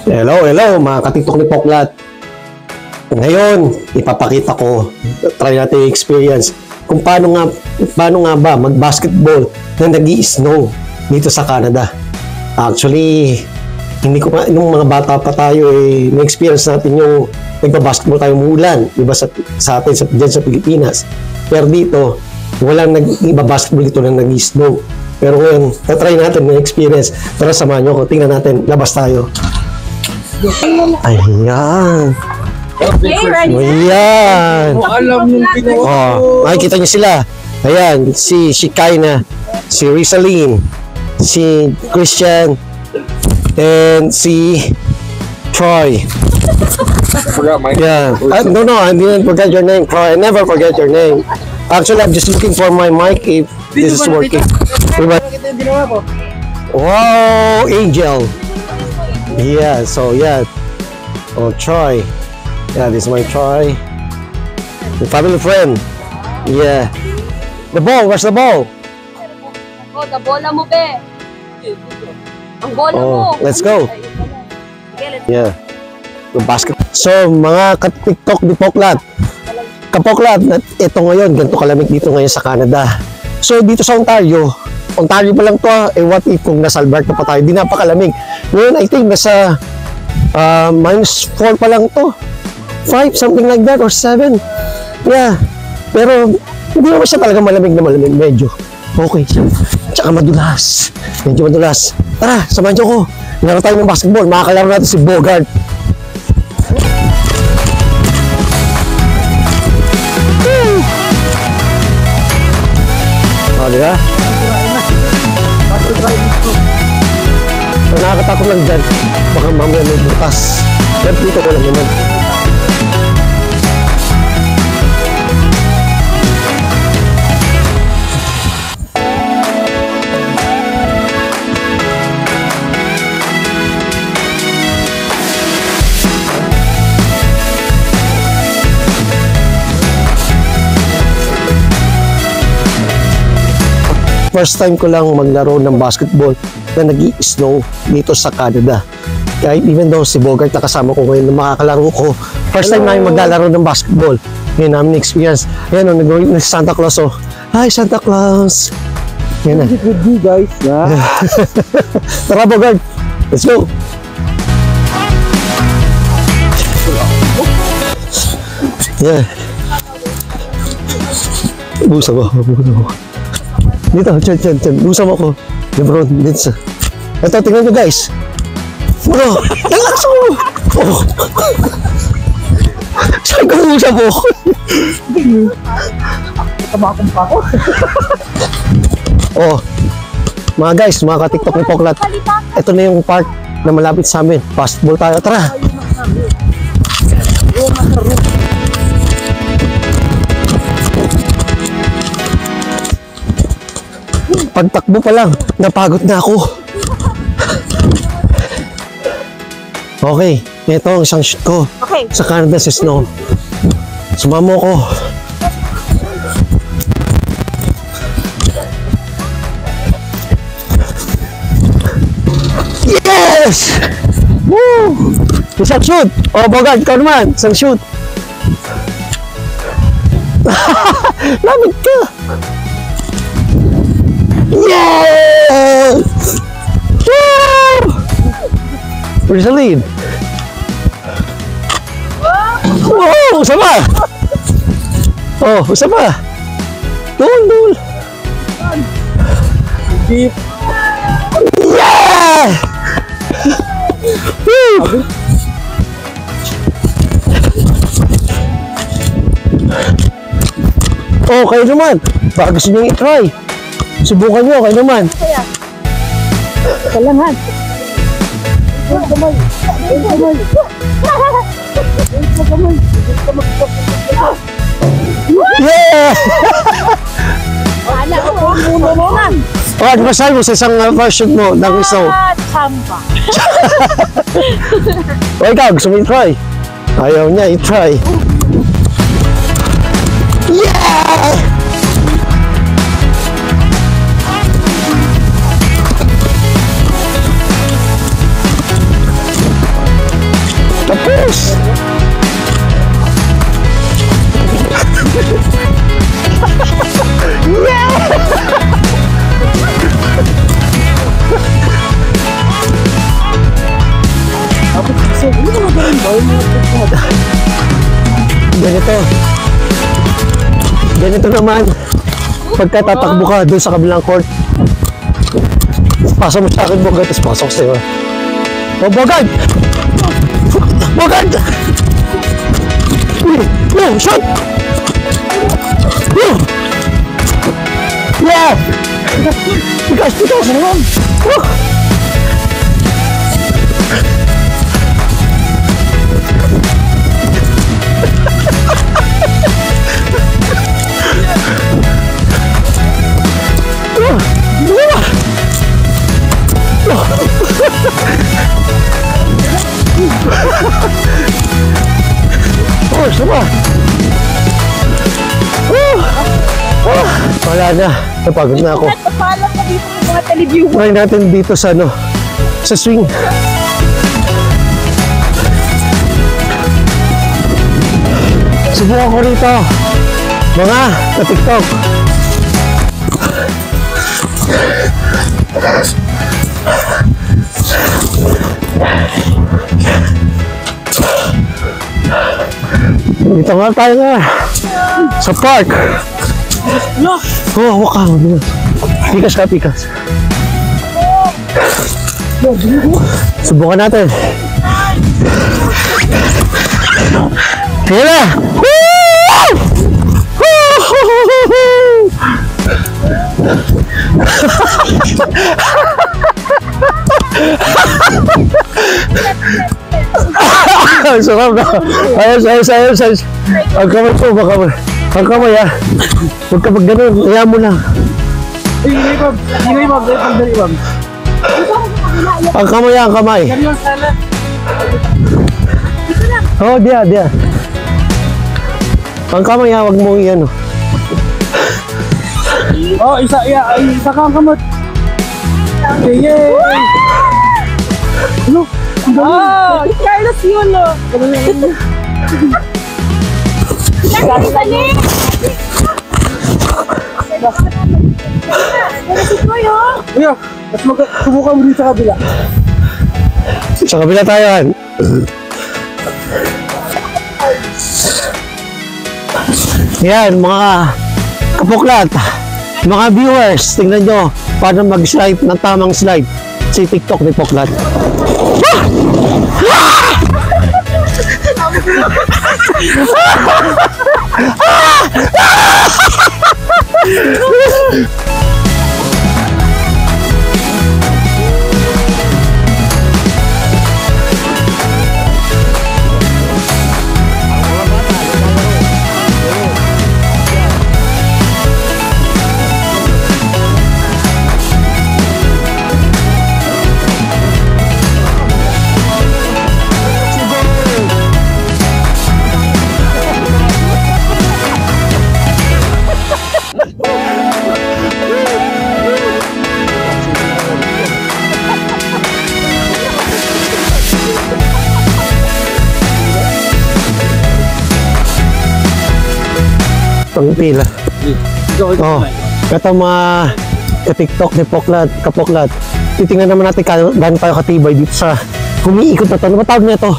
Hello mga katiktok ni Poklat. Ngayon, ipapakita ko, try natin experience kung paano nga ba mag-basketball na nag-i-snow dito sa Canada. Actually, hindi ko pa, nung mga bata pa tayo na-experience natin yung nagpa-basketball tayo umulan, diba sa atin dyan sa Pilipinas. Pero dito, walang nag-basketball dito na nag-i-snow. Pero ngayon, try natin na experience. Tara, samahan nyo ako. Tingnan natin. Labas tayo. Ayan. Ayan. Makikita nyo sila. Ayan. Si Shikaina, si Rizalyn, si Christian, and si Troy. Yeah. No, I didn't forget your name, Troy. I never forget your name. Actually, I'm just looking for my mic if this is working. Wow, Angel. Yeah, so yeah. Oh, Troy. Yeah, this is my Troy. The family friend. Yeah. The ball, where's the ball? Oh, the bola mo, be. Ang bola mo. Let's go. Yeah. The basket. So, mga ka-TikTok ni Poklat. Kapoklat, ito ngayon, ganito kalamig dito ngayon sa Canada. So, dito sa Ontario pa lang to, what if kung nasa Alberta pa tayo, di napakalamig. Ngayon, I think nasa -4 pa lang to. 5, something like that, or 7. Yeah. Pero, hindi naman siya talaga malamig na malamig. Medyo okay siya. Tsaka madulas. Medyo madulas. Tara, samahan niyo ko. Laro tayo ng basketball. Makakalaro natin si Bogart. O, diba? Nakakatakot lang dyan. Baka mamaya may butas. Pero dito ko lang naman. First time ko lang maglaro ng basketball na nag-i-snow dito sa Canada. Kahit even though si Bogart na kasama ko ngayon na makakalaro ko, first time namin maglalaro ng basketball. Ngayon namin experience. Ayan o, nag-uwi na si Santa Claus o. Hi, Santa Claus! Yan na. With you guys, yeah? Tara, Bogart! Let's go! Yeah. Busa mo. Dito, chan. Busa mo ko. Lebron, dito. Ito, tingnan nyo guys. Bro, relax mo. Oh. Saan ka busa mo? Kamakong pa ako. Oh, mga guys, mga ka-TikTok ni Poklat. Ito na yung part na malapit sa amin. Basketball tayo. Tara! Pagtakbo pa lang, napagod na ako. Okay, ito ang isang shoot ko. Okay. Sa Canada sa snow. Sumama ko. Yes! Woo! Isang shoot! Oh, Bogart, ikaw naman. Isang shoot. Lamig ka! Yes! Woo! Rizalyn! Wow! Usa pa! Oh, usa pa! Doon! Deep. Yeah! Woo! Oh, kayo naman! Baka gusto nyo i-try! Subukan nyo, kayo naman! Kalangan. Yeah! Wala ko muna naman. Oh, ano masabi mo sa isang version mo ng isaw? Chamba. O ikaw, gusto mo i-try? Ayaw niya i-try. Yeah! Ganito naman. Pagka tatakbo ka doon sa kabilang court, pasa mo sa akin, Bogard, tapos pasok sa'yo. Oh, Bogard! Bogard! No, shot! No! Yeah! Tigas! Oh, sama. Wala na. Napagod na ako. Napaalam na dito ng mga teleview. Try natin dito sa sa swing. Subukan ko rito. Mga ka-TikTok. Dito nga tayo na sa park. Oh, waka. Pikas ka, pikas. Subukan natin. Ayan na! Sarap na. Ayos. Ang kamay po, baka ang kamay ah. Huwag ka mag ganun, ayaw mo lang. Ingay, Bob. Ang kamay. Oh, dia. Ang kamay ah, huwag mo iyan. Oh, isa kang kamot. Yay! Ano? Oh, Carlos yun, no? Carlos, dali! Kuya, mas subukan mo din sa kabila. Sa kabila tayo, Han. Yan, mga kapuklat, mga viewers, tingnan nyo paano mag-slide ng tamang slide si TikTok ni Poklat. Ang pila. Oh, ito mga ka-TikTok ni Kapoklat. Titingnan naman natin gaano tayo katibay dito sa humiikot na ito. Ano ba tawag na ito?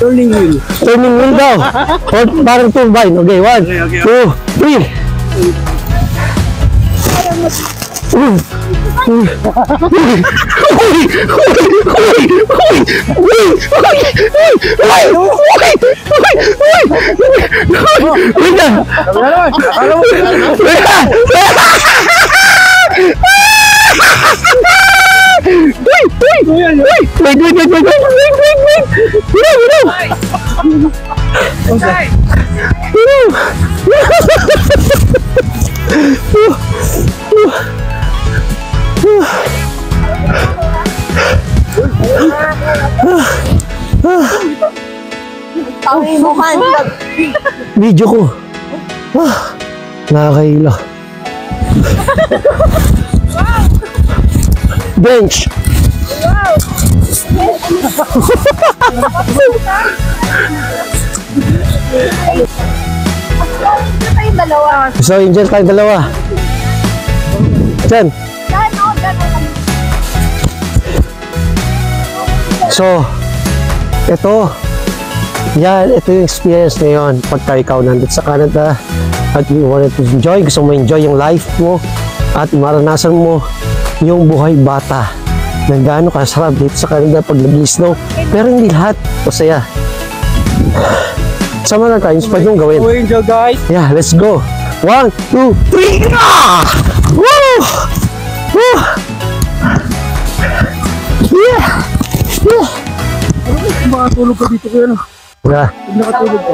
Turning wheel. Turning wheel daw. Or parang turbine. Okay, 1, 2, 3. Tawin mo, Han. Video ko. Nakakahilo. Bench. Ito tayong dalawa. So, Angel, tayo dalawa. Diyan. Gano'n. So, Ito. Yan, ito yung experience ngayon pagka ikaw nandito sa Canada at you wanted to enjoy, gusto mo enjoy yung life mo at maranasan mo yung buhay bata na gaano kasarap dito sa Canada pag nag-snow. Pero hindi lahat masaya. Sama na tayo, pwede mong gawin. Enjoy guys. Yeah, let's go. 1, 2, 3. Ah! Woo! Woo! Yeah! Yeah! Makatulog ka dito kuya no. Yeah. Nakatulog ka.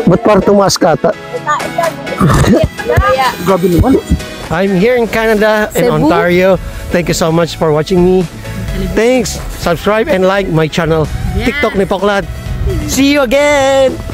Ba't parang tumaas ka? Grabe naman. I'm here in Canada, in Cebu? Ontario. Thank you so much for watching me. Thanks. Subscribe and like my channel, TikTok ni Poklat. See you again!